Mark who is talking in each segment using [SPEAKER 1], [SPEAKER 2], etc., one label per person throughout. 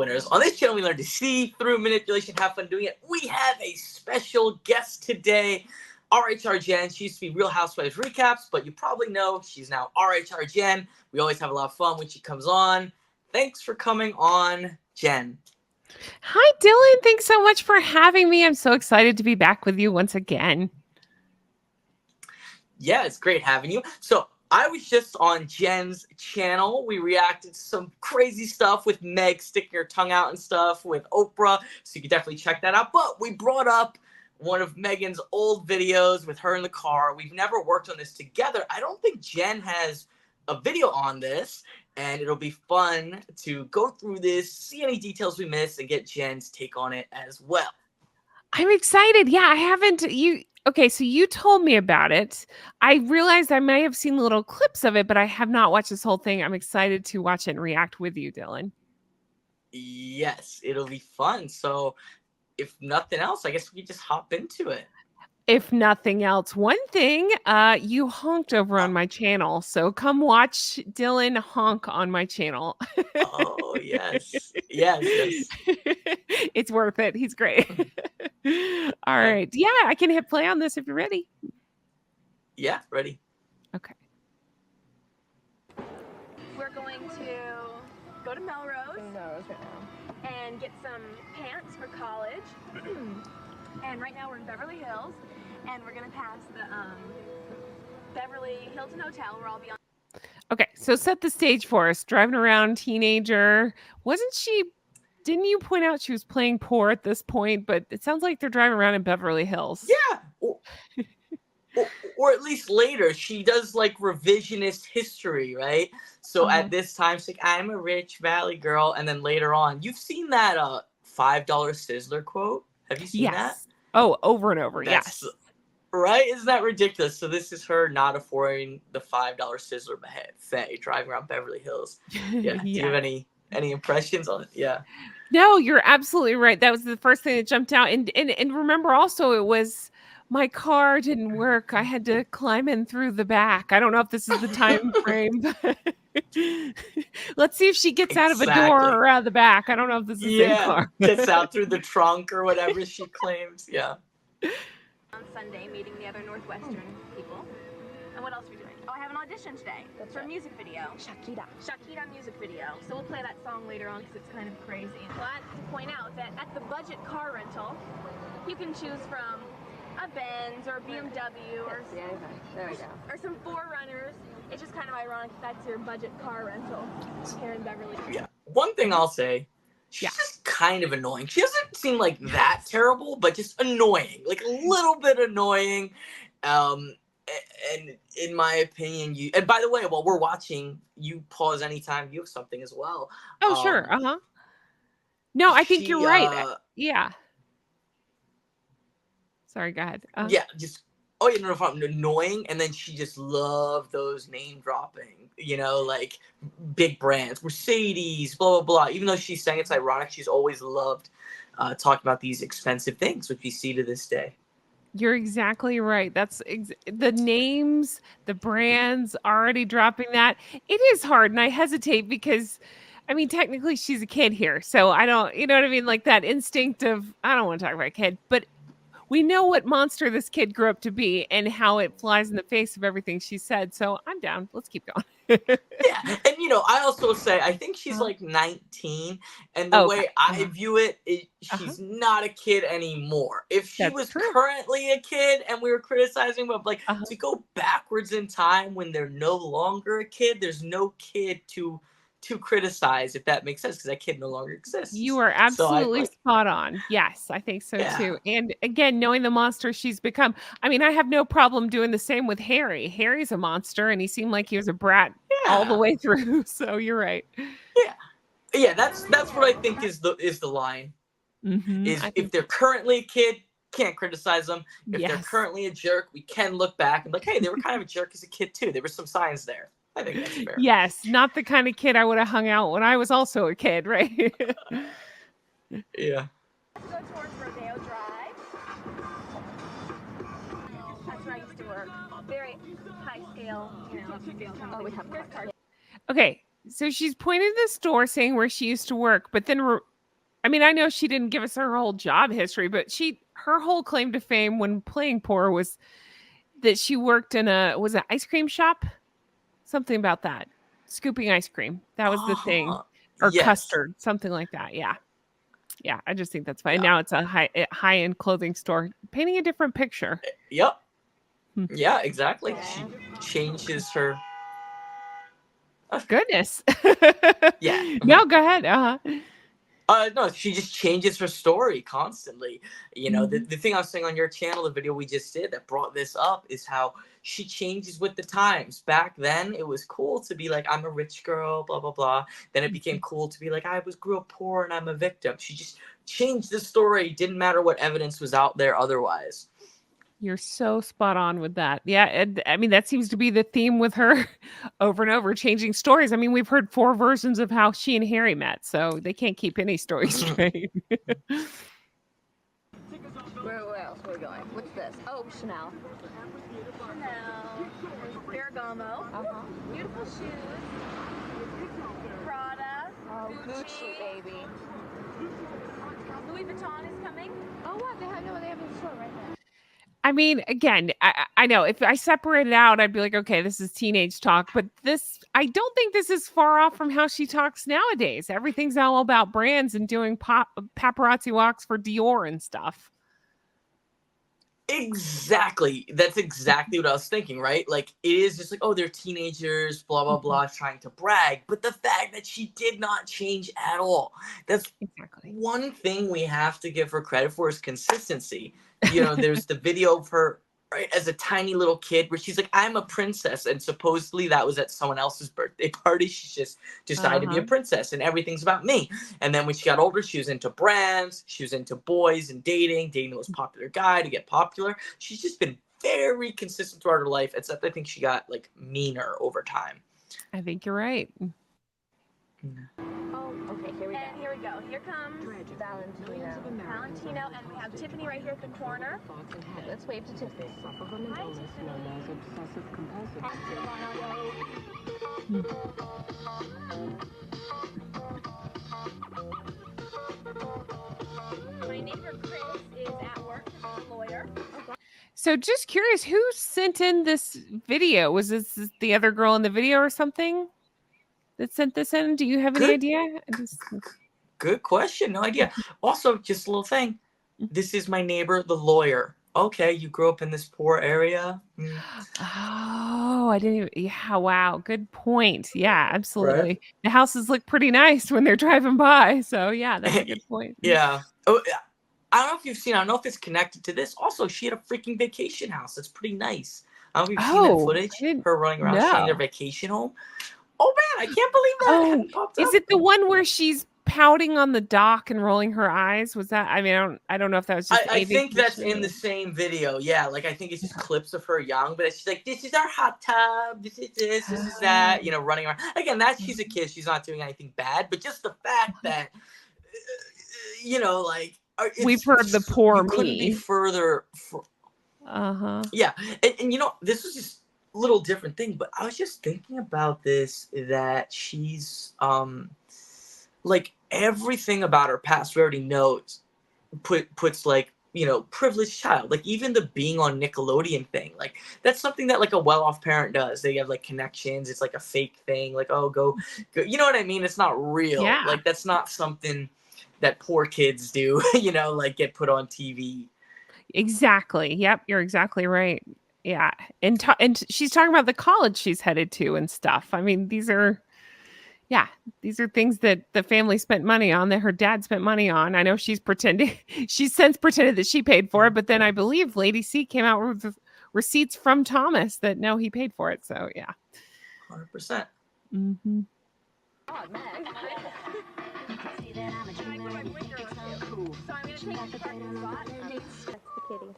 [SPEAKER 1] winners. On this channel, we learn to see through manipulation, have fun doing it. We have a special guest today, RHR Jen. She used to be Real Housewives Recaps, but you probably know she's now RHR Jen. We always have a lot of fun when she comes on. Thanks for coming on, Jen.
[SPEAKER 2] Hi, Dylan. Thanks so much for having me. I'm so excited to be back with you once again.
[SPEAKER 1] Yeah, it's great having you. So I was just on Jen's channel. We reacted to some crazy stuff with Meg sticking her tongue out and stuff with Oprah. So you can definitely check that out. But we brought up one of Meghan's old videos with her in the car. We've never worked on this together. I don't think Jen has a video on this. And it'll be fun to go through this, see any details we missed, and get Jen's take on it as well.
[SPEAKER 2] I'm excited. Yeah, I haven't. Okay, so you told me about it. I realized I may have seen little clips of it, but I have not watched this whole thing. I'm excited to watch it and react with you, Dylan.
[SPEAKER 1] Yes, it'll be fun. So if nothing else, I guess we just hop into it.
[SPEAKER 2] If nothing else, one thing, you honked over on my channel, so come watch Dylan honk on my channel.
[SPEAKER 1] Oh, yes. Yes.
[SPEAKER 2] It's worth it. He's great. All right. Yeah, I can hit play on this if you're ready.
[SPEAKER 1] Yeah, ready.
[SPEAKER 2] Okay.
[SPEAKER 3] We're going to go to Melrose and get some pants for college. And right now we're in Beverly Hills, and we're gonna pass the Beverly Hilton Hotel where I'll be on.
[SPEAKER 2] Okay, so set the stage for us. Driving around, teenager. Didn't you point out she was playing poor at this point? But it sounds like they're driving around in Beverly Hills.
[SPEAKER 1] Yeah. Or at least later, she does like revisionist history, right? So at this time, she's like, I'm a rich Valley girl. And then later on, you've seen that $5 Sizzler quote? Have you seen that?
[SPEAKER 2] Oh, over and over. Yes.
[SPEAKER 1] Right? Isn't that ridiculous? So this is her not affording the $5 Sizzler buffet, driving around Beverly Hills. Yeah. Do you have any impressions on it? Yeah.
[SPEAKER 2] No, you're absolutely right. That was the first thing that jumped out. And remember also it was my car didn't work. I had to climb in through the back. I don't know if this is the time frame, but let's see if she gets out of a door or out of the back. I don't know if this is the same car.
[SPEAKER 1] Gets out through the trunk or whatever she claims. Yeah.
[SPEAKER 3] On Sunday, meeting the other Northwestern people. And what else are we doing? Oh, I have an audition today for a music video. Shakira music video. So we'll play that song later on because it's kind of crazy. Well, I have to point out that at the budget car rental, you can choose from a Benz or a BMW or
[SPEAKER 4] there we go.
[SPEAKER 3] Or some Forerunners. It's just kind of ironic that's your budget car rental here in Beverly.
[SPEAKER 1] Yeah. One thing I'll say, she's just kind of annoying. She doesn't seem like that terrible, but just annoying, like a little bit annoying. And in my opinion, and by the way, while we're watching, you pause anytime you have something as well.
[SPEAKER 2] Oh, sure. No, I think you're right. Yeah. Sorry, go ahead.
[SPEAKER 1] Yeah, just annoying, and then she just loved those name dropping, like big brands, Mercedes, blah blah blah. Even though she's saying it's ironic, she's always loved talking about these expensive things, which we see to this day.
[SPEAKER 2] You're exactly right. That's the names, the brands already dropping that. It is hard, and I hesitate because, I mean, technically she's a kid here, so I don't, you know what I mean? Like that instinct of, I don't want to talk about a kid, but we know what monster this kid grew up to be and how it flies in the face of everything she said. So I'm down. Let's keep going.
[SPEAKER 1] Yeah. And, I also say, I think she's like 19. And the way I view it, she's not a kid anymore. If she was currently a kid and we were criticizing, but like to go backwards in time when they're no longer a kid, there's no kid to criticize, if that makes sense, because that kid no longer exists.
[SPEAKER 2] You are absolutely spot on. Yes, I think so too. And again, knowing the monster she's become, I mean, I have no problem doing the same with Harry. Harry's a monster, and he seemed like he was a brat all the way through. So you're right.
[SPEAKER 1] Yeah. That's what I think is the line. If they're currently a kid, can't criticize them. If they're currently a jerk, we can look back and be like, hey, they were kind of a jerk as a kid too. There were some signs there. I think that's fair.
[SPEAKER 2] Yes, not the kind of kid I would have hung out when I was also a kid, right?
[SPEAKER 1] Yeah.
[SPEAKER 3] Let's go towards Rodeo Drive. That's where I used to work. Very high scale, Oh, we have cars.
[SPEAKER 2] Okay, so she's pointed to the store saying where she used to work, but then I mean, I know she didn't give us her whole job history, but her whole claim to fame when playing poor was that she worked in was it ice cream shop? Something about that. Scooping ice cream. That was the thing. Or
[SPEAKER 1] Yes.
[SPEAKER 2] custard, something like that. Yeah. Yeah, I just think that's fine.
[SPEAKER 1] Yeah.
[SPEAKER 2] Now it's a high-end clothing store, painting a different picture.
[SPEAKER 1] Yep. Yeah, exactly. She changes her.
[SPEAKER 2] Goodness.
[SPEAKER 1] Yeah.
[SPEAKER 2] No, go ahead.
[SPEAKER 1] No, she just changes her story constantly. You know, the thing I was saying on your channel, the video we just did that brought this up is how she changes with the times. Back then, it was cool to be like, I'm a rich girl, blah, blah, blah. Then it became cool to be like, grew up poor and I'm a victim. She just changed the story. Didn't matter what evidence was out there otherwise.
[SPEAKER 2] You're so spot on with that. Yeah, and I mean, that seems to be the theme with her over and over, changing stories. I mean, we've heard 4 versions of how she and Harry met, so they can't keep any story straight.
[SPEAKER 3] Where else are we going? What's this? Oh, Chanel. Chanel. Ferragamo. Beautiful shoes. Prada.
[SPEAKER 4] Oh, Gucci, baby.
[SPEAKER 3] Louis Vuitton is coming.
[SPEAKER 4] Oh, what? They have in the store right now.
[SPEAKER 2] I mean, again, I know if I separate it out, I'd be like, okay, this is teenage talk, but I don't think this is far off from how she talks nowadays. Everything's all about brands and doing paparazzi walks for Dior and stuff.
[SPEAKER 1] Exactly. That's exactly what I was thinking, right? Like, it is just like, oh, they're teenagers, blah, blah, blah, trying to brag. But the fact that she did not change at all. That's
[SPEAKER 2] exactly
[SPEAKER 1] one thing we have to give her credit for is consistency. You know, there's the video of her, right, as a tiny little kid where she's like, I'm a princess. And supposedly that was at someone else's birthday party. She just decided to be a princess and everything's about me. And then when she got older, she was into brands. She was into boys and dating the most popular guy to get popular. She's just been very consistent throughout her life, except I think she got like meaner over time.
[SPEAKER 2] I think you're right.
[SPEAKER 3] Oh, okay, here we go. And here we go. Here comes Valentino, and we have Tiffany right here at the corner.
[SPEAKER 4] Okay, let's wave to Tiffany.
[SPEAKER 3] Hi, Tiffany. My neighbor Chris is at work. He's a lawyer.
[SPEAKER 2] So just curious, who sent in this video? Was this the other girl in the video or something that sent this in? Do you have any idea?
[SPEAKER 1] Good question. No idea. Also, just a little thing. This is my neighbor, the lawyer. Okay, you grew up in this poor area.
[SPEAKER 2] Oh, I didn't even. Yeah, wow. Good point. Yeah, absolutely.
[SPEAKER 1] Right?
[SPEAKER 2] The houses look pretty nice when they're driving by. So yeah, that's a good point.
[SPEAKER 1] Yeah. Oh, I don't know if you've seen. I don't know if it's connected to this. Also, she had a freaking vacation house. That's pretty nice. I don't know if you've seen that footage. Her running around seeing their vacation home. Oh man, I can't believe that.
[SPEAKER 2] Oh,
[SPEAKER 1] popped
[SPEAKER 2] is
[SPEAKER 1] up.
[SPEAKER 2] it the one where she's pouting on the dock and rolling her eyes? Was that? I mean, I don't know if that was just.
[SPEAKER 1] I think that's in the same video. Yeah, like I think it's just clips of her young, but she's like, "This is our hot tub. This is this. This is that." You know, running around. Again, she's a kid. She's not doing anything bad, but just the fact that, you know, like
[SPEAKER 2] we've heard the poor me.
[SPEAKER 1] Couldn't be further. Yeah, and you know, this was just a little different thing, but I was just thinking about this, that she's like everything about her past we already know puts like, you know, privileged child. Like even the being on Nickelodeon thing, like that's something that like a well-off parent does. They have like connections. It's like a fake thing. Like, oh, go. You know what I mean? It's not real.
[SPEAKER 2] Yeah.
[SPEAKER 1] Like that's not something that poor kids do. You know, like get put on TV. Exactly.
[SPEAKER 2] Yep, you're exactly right. Yeah, and she's talking about the college she's headed to and stuff. I mean, these are things that the family spent money on, that her dad spent money on. I know she's since pretended that she paid for it, but then I believe Lady C came out with receipts from Thomas that no, he paid for it. So yeah,
[SPEAKER 1] 100%.
[SPEAKER 2] Mm-hmm.
[SPEAKER 3] Oh, man. See that I'm a dreamer. So I'm going to take the parking spot.
[SPEAKER 4] That's the kitty.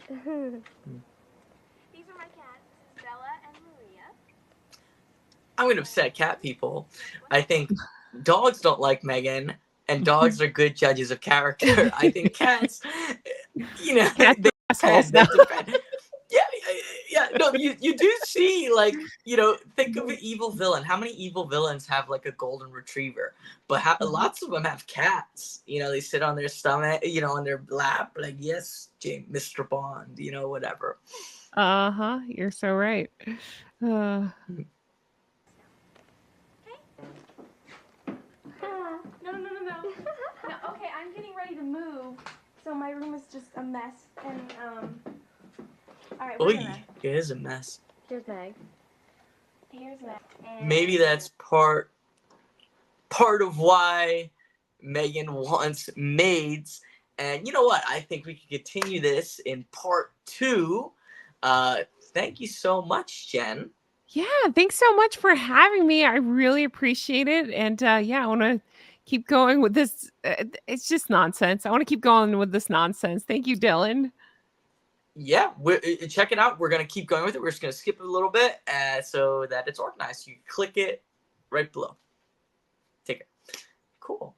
[SPEAKER 3] These are my cats, Bella and Maria.
[SPEAKER 1] I'm going to upset cat people. I think dogs don't like Meghan, and dogs are good judges of character. I think cats, you know,
[SPEAKER 2] cats
[SPEAKER 1] they
[SPEAKER 2] assholes.
[SPEAKER 1] yeah, No, you do see, like, you know, think of an evil villain. How many evil villains have like a golden retriever? But lots of them have cats. You know, they sit on their stomach, you know, on their lap, like, yes, James, Mr. Bond, you know, whatever.
[SPEAKER 2] Uh-huh. You're so right. Uh,
[SPEAKER 3] No, no, no, no, no. No, okay, I'm getting ready to move, so my room is just a mess. And all right, we're
[SPEAKER 1] Oy,
[SPEAKER 3] gonna.
[SPEAKER 1] it is a mess.
[SPEAKER 4] Here's Meg.
[SPEAKER 3] Here's that. And
[SPEAKER 1] Maybe that's part of why Megan wants maids. And you know what? I think we can continue this in part 2. Thank you so much, Jen.
[SPEAKER 2] yeah, thanks so much for having me. I really appreciate it. And yeah, I want to keep going with this. It's just nonsense. I want to keep going with this nonsense. Thank you, Dylan.
[SPEAKER 1] Yeah, check it out. We're going to keep going with it. We're just going to skip it a little bit so that it's organized. You click it right below. Take it. Cool.